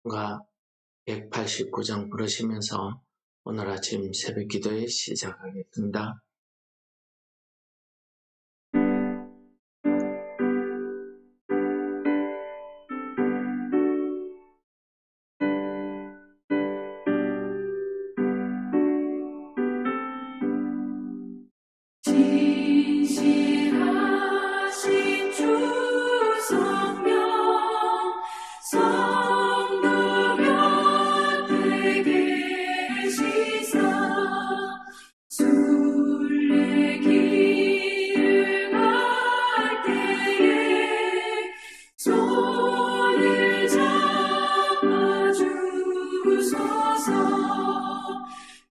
가 189장 부르시면서 오늘 아침 새벽 기도에 시작하겠습니다. 진실하신 주 성령 성도 곁에 계시사 순례길을 갈 때에 손을 잡아주소서.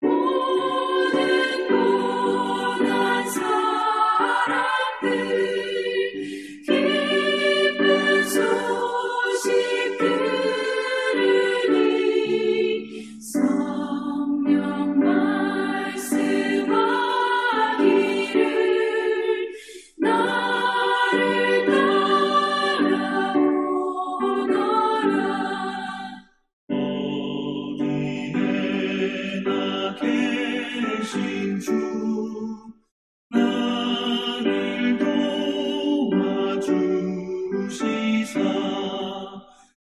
모든 고난 사람들 기쁜 소식 들으니 성령 말씀하기를 나를 따라오너라. 어디에나 계신 주 나를 도와주시사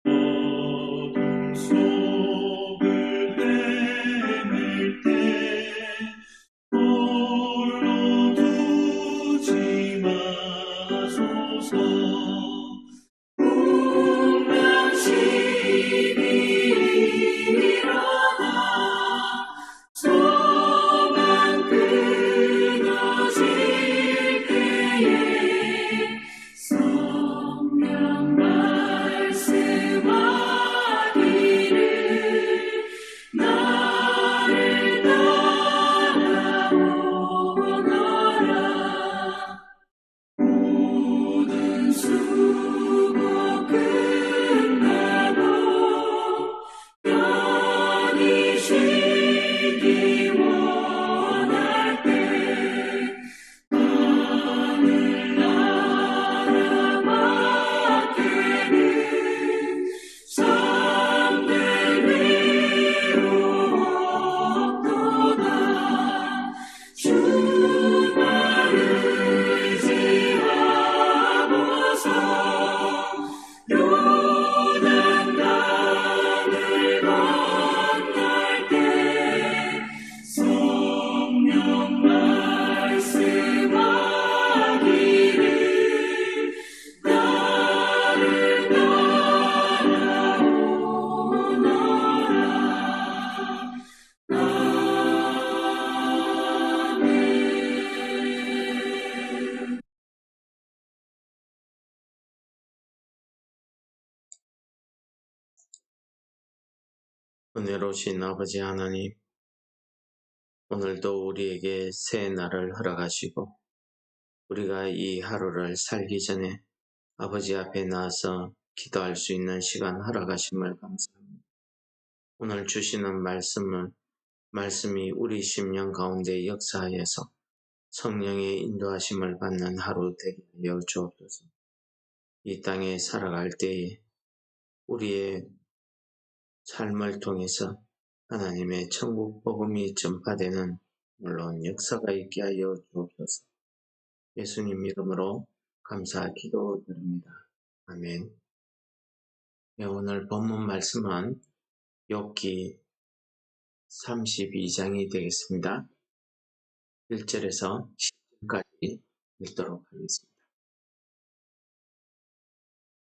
어둠 속을 헤맬 때 홀로 두지 마소서. 운명심이 일어나 소망 끊어질 때에 성령 말씀하기를 나를 따라오너라. 모든 수고 끝나고 편히 쉬기 원할 때 하늘나라 밖에는 잠들 위로없도다. 주만 의지하고서 요단강을 건널 때 성령 말씀하기를 나를 따라오너라. 아멘. 은혜로우신 아버지 하나님, 오늘도 우리에게 새 날을 허락하시고 우리가 이 하루를 살기 전에 아버지 앞에 나와서 기도할 수 있는 시간 허락하심을 감사합니다. 오늘 주시는 말씀이 우리 심령 가운데 역사하여서 성령의 인도하심을 받는 하루 되게 하여 주옵소서. 이 땅에 살아갈 때에 우리의 삶을 통해서 하나님의 천국 복음이 전파되는 물론 역사가 있게 하여 주옵소서. 예수님 이름으로 감사 기도드립니다. 아멘. 네, 오늘 본문 말씀은 욥기 32장이 되겠습니다. 1절에서 10절까지 읽도록 하겠습니다.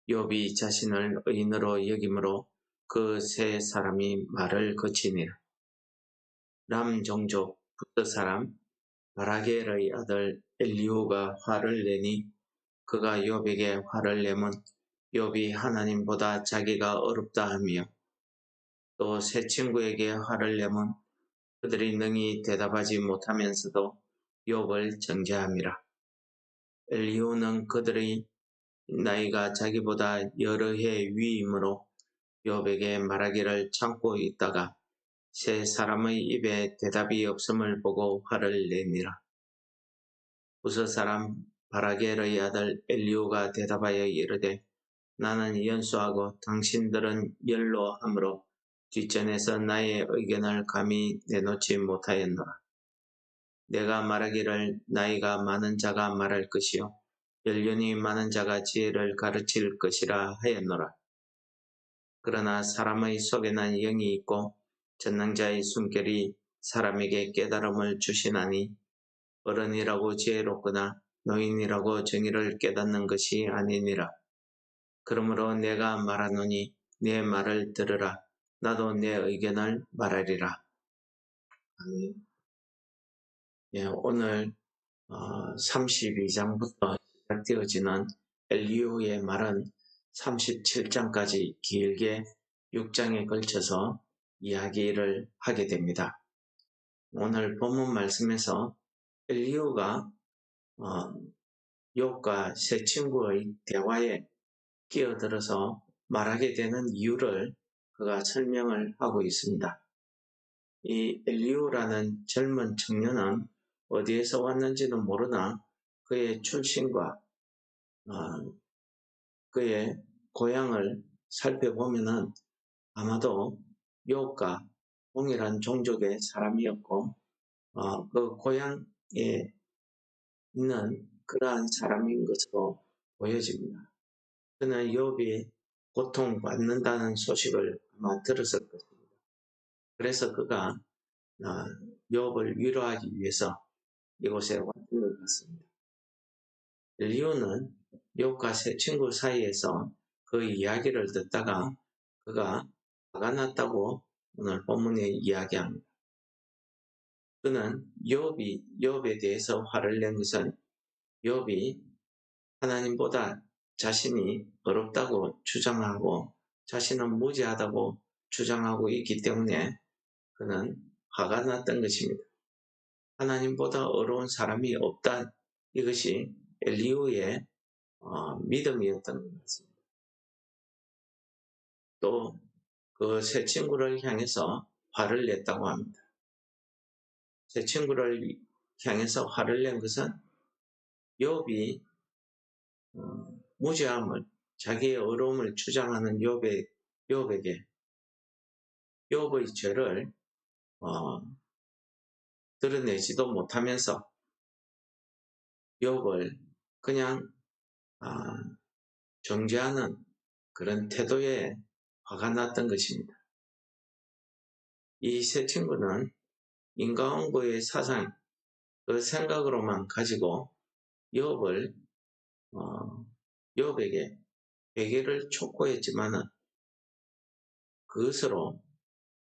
욥이 자신을 의인으로 여김으로 그 세 사람이 말을 거치니라. 람 종족 부스 사람 바라겔의 아들 엘리후가 화를 내니 그가 욥에게 화를 내면 욥이 하나님보다 자기가 어렵다 하며 또 세 친구에게 화를 내면 그들이 능히 대답하지 못하면서도 욥을 정죄함이라. 엘리후는 그들의 나이가 자기보다 여러 해 위이므로 욥에게 말하기를 참고 있다가 세 사람의 입에 대답이 없음을 보고 화를 내니라. 부스 사람 바라겔의 아들 엘리후가 대답하여 이르되 나는 연수하고 당신들은 연로함으로 뒷전에서 나의 의견을 감히 내놓지 못하였노라. 내가 말하기를 나이가 많은 자가 말할 것이요 연륜이 많은 자가 지혜를 가르칠 것이라 하였노라. 그러나 사람의 속에는 영이 있고 전능자의 숨결이 사람에게 깨달음을 주시나니 어른이라고 지혜롭거나 노인이라고 정의를 깨닫는 것이 아니니라. 그러므로 내가 말하노니 내 말을 들으라. 나도 내 의견을 말하리라. 아멘. 예, 오늘 32장부터 시작되어지는 엘리후의 말은 37장까지 길게 6장에 걸쳐서 이야기를 하게 됩니다. 오늘 본문 말씀에서 엘리후가 욥과 세 친구의 대화에 끼어들어서 말하게 되는 이유를 그가 설명을 하고 있습니다. 이 엘리후라는 젊은 청년은 어디에서 왔는지는 모르나 그의 출신과 그의 고향을 살펴보면은 아마도 욥과 동일한 종족의 사람이었고 그 고향에 있는 그러한 사람인 것으로 보여집니다. 그는 욥이 고통받는다는 소식을 아마 들었을 것입니다. 그래서 그가 욥을 위로하기 위해서 이곳에 왔던 것 같습니다. 엘리후는 욥과 세 친구 사이에서 그 이야기를 듣다가 그가 화가 났다고 오늘 본문에 이야기합니다. 그는 욥에 대해서 화를 낸 것은 욥이 하나님보다 자신이 어렵다고 주장하고 자신은 무지하다고 주장하고 있기 때문에 그는 화가 났던 것입니다. 하나님보다 어려운 사람이 없다. 이것이 엘리후의 믿음이었던 것 같습니다. 또 그 세 친구를 향해서 화를 냈다고 합니다. 세 친구를 향해서 화를 낸 것은 욥이 무지함을 자기의 어려움을 주장하는 욥에게 욥의 죄를 드러내지도 못하면서 욥을 그냥 정죄하는 그런 태도에 화가 났던 것입니다. 이 세 친구는 인과응보의 사상, 그 생각으로만 가지고 욥에게 회개를 촉구했지만은 그것으로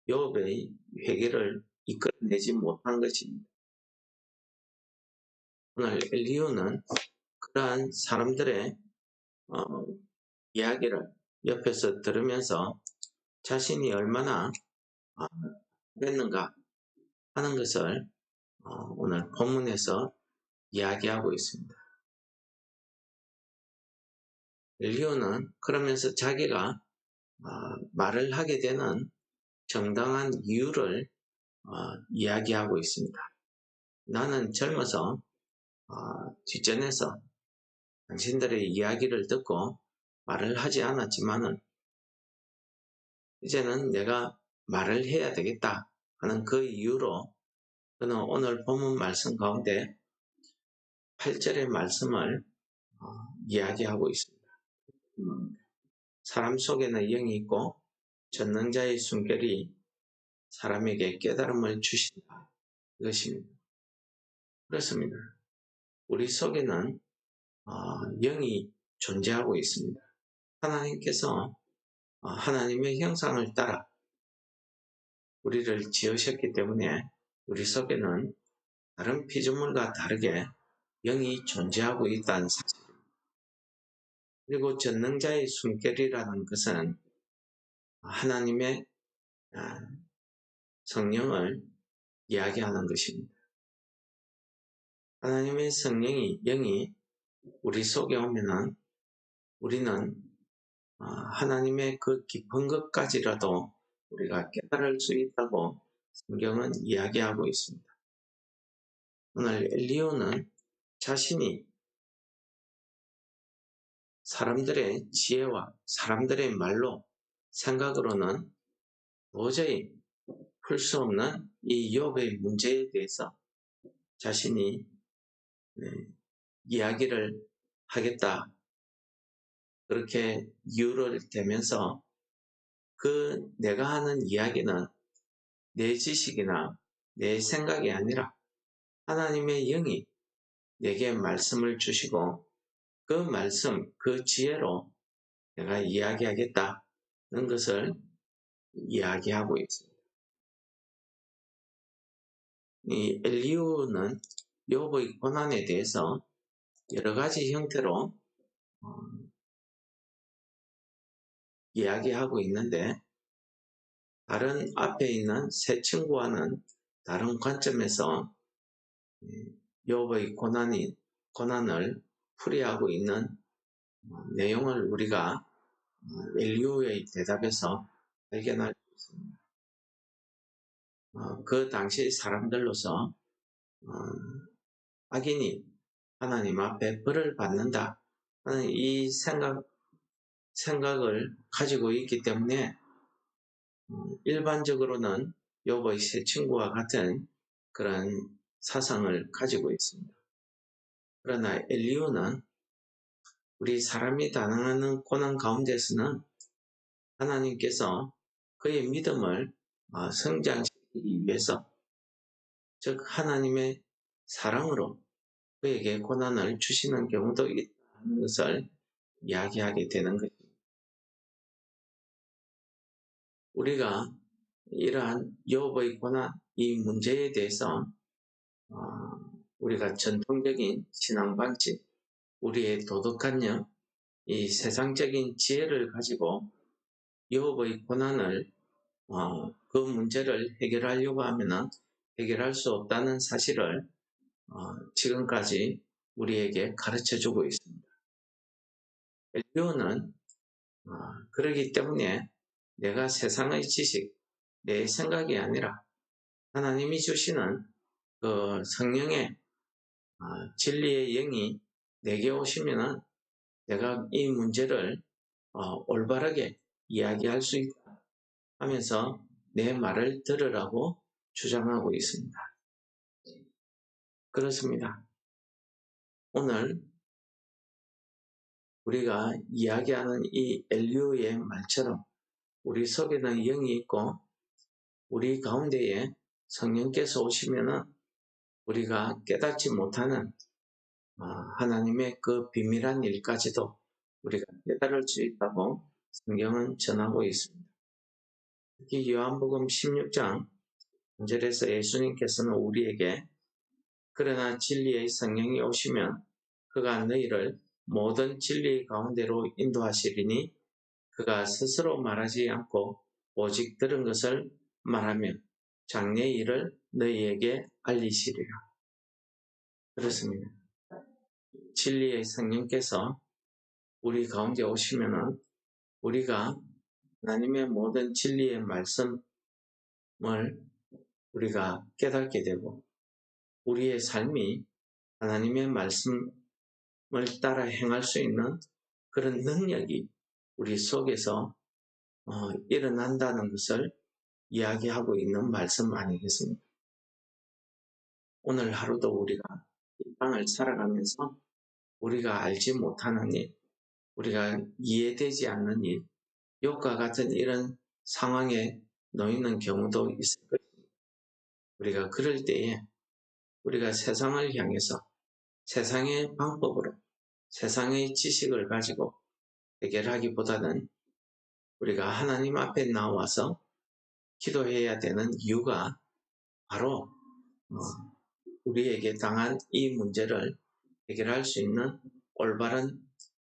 욥의 회개를 이끌어내지 못한 것입니다. 오늘 엘리후는 그러한 사람들의 이야기를 옆에서 들으면서 자신이 얼마나 됐는가 하는 것을 오늘 본문에서 이야기하고 있습니다. 엘리후는 그러면서 자기가 말을 하게 되는 정당한 이유를 이야기하고 있습니다. 나는 젊어서 뒷전에서 당신들의 이야기를 듣고 말을 하지 않았지만은 이제는 내가 말을 해야 되겠다 하는 그 이유로 그는 오늘 본문 말씀 가운데 8절의 말씀을 이야기하고 있습니다. 사람 속에는 영이 있고 전능자의 숨결이 사람에게 깨달음을 주신다. 이것입니다. 그렇습니다. 우리 속에는 영이 존재하고 있습니다. 하나님께서 하나님의 형상을 따라 우리를 지으셨기 때문에 우리 속에는 다른 피조물과 다르게 영이 존재하고 있다는 사실입니다. 그리고 전능자의 숨결이라는 것은 하나님의 성령을 이야기하는 것입니다. 하나님의 영이 우리 속에 오면은 우리는 하나님의 그 깊은 것까지라도 우리가 깨달을 수 있다고 성경은 이야기하고 있습니다. 오늘 엘리후는 자신이 사람들의 지혜와 사람들의 말로 생각으로는 도저히 풀 수 없는 이 욥의 문제에 대해서 자신이 이야기를 하겠다. 그렇게 이유를 대면서 내가 하는 이야기는 내 지식이나 내 생각이 아니라 하나님의 영이 내게 말씀을 주시고 그 말씀, 그 지혜로 내가 이야기하겠다는 것을 이야기하고 있습니다. 이 엘리후는 욥의 고난에 대해서 여러 가지 형태로 이야기하고 있는데 다른 앞에 있는 세 친구와는 다른 관점에서 욥의 고난을 풀이하고 있는 내용을 우리가 엘리후의 대답에서 발견할 수 있습니다. 그 당시 사람들로서 악인이 하나님 앞에 벌을 받는다 하는 이 생각을 가지고 있기 때문에 일반적으로는 욥의 세 친구와 같은 그런 사상을 가지고 있습니다. 그러나 엘리후는 우리 사람이 당하는 고난 가운데서는 하나님께서 그의 믿음을 성장시키기 위해서, 즉 하나님의 사랑으로 그에게 고난을 주시는 경우도 있다는 것을 이야기하게 되는 것입니다. 우리가 이러한 욥의 고난, 이 문제에 대해서 우리가 전통적인 신앙 방식, 우리의 도덕관념, 이 세상적인 지혜를 가지고 욥의 고난을 그 문제를 해결하려고 하면은 해결할 수 없다는 사실을 지금까지 우리에게 가르쳐주고 있습니다. 엘리후는 그러기 때문에 내가 세상의 지식, 내 생각이 아니라 하나님이 주시는 그 성령의 진리의 영이 내게 오시면은 내가 이 문제를 올바르게 이야기할 수 있다 하면서 내 말을 들으라고 주장하고 있습니다. 그렇습니다. 오늘 우리가 이야기하는 이 엘리후의 말처럼 우리 속에는 영이 있고 우리 가운데에 성령께서 오시면은 우리가 깨닫지 못하는 하나님의 그 비밀한 일까지도 우리가 깨달을 수 있다고 성경은 전하고 있습니다. 특히 요한복음 16장 1절에서 예수님께서는 우리에게 그러나 진리의 성령이 오시면 그가 너희를 모든 진리 가운데로 인도하시리니 그가 스스로 말하지 않고 오직 들은 것을 말하며 장래의 일을 너희에게 알리시리라. 그렇습니다. 진리의 성령께서 우리 가운데 오시면은 우리가 하나님의 모든 진리의 말씀을 우리가 깨닫게 되고 우리의 삶이 하나님의 말씀을 따라 행할 수 있는 그런 능력이 우리 속에서 일어난다는 것을 이야기하고 있는 말씀 아니겠습니까? 오늘 하루도 우리가 이 땅을 살아가면서 우리가 알지 못하는 일, 우리가 이해되지 않는 일, 욥과 같은 이런 상황에 놓이는 경우도 있을 것입니다. 우리가 그럴 때에 우리가 세상을 향해서 세상의 방법으로 세상의 지식을 가지고 해결하기보다는 우리가 하나님 앞에 나와서 기도해야 되는 이유가 바로 우리에게 당한 이 문제를 해결할 수 있는 올바른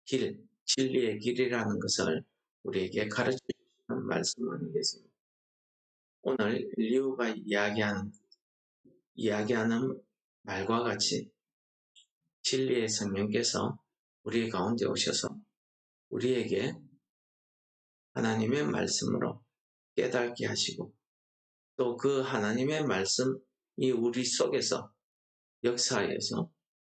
길, 진리의 길이라는 것을 우리에게 가르쳐주시는 말씀 아니겠습니까? 오늘 엘리후가 이야기하는 말과 같이 진리의 성령께서 우리 가운데 오셔서 우리에게 하나님의 말씀으로 깨닫게 하시고 또 그 하나님의 말씀이 우리 속에서 역사하여서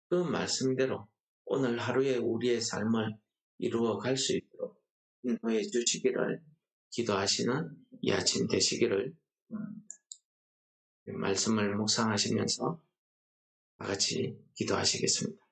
그 말씀대로 오늘 하루의 우리의 삶을 이루어 갈 수 있도록 인도해 주시기를 기도하시는 이 아침 되시기를 말씀을 묵상하시면서 다 같이 기도하시겠습니다.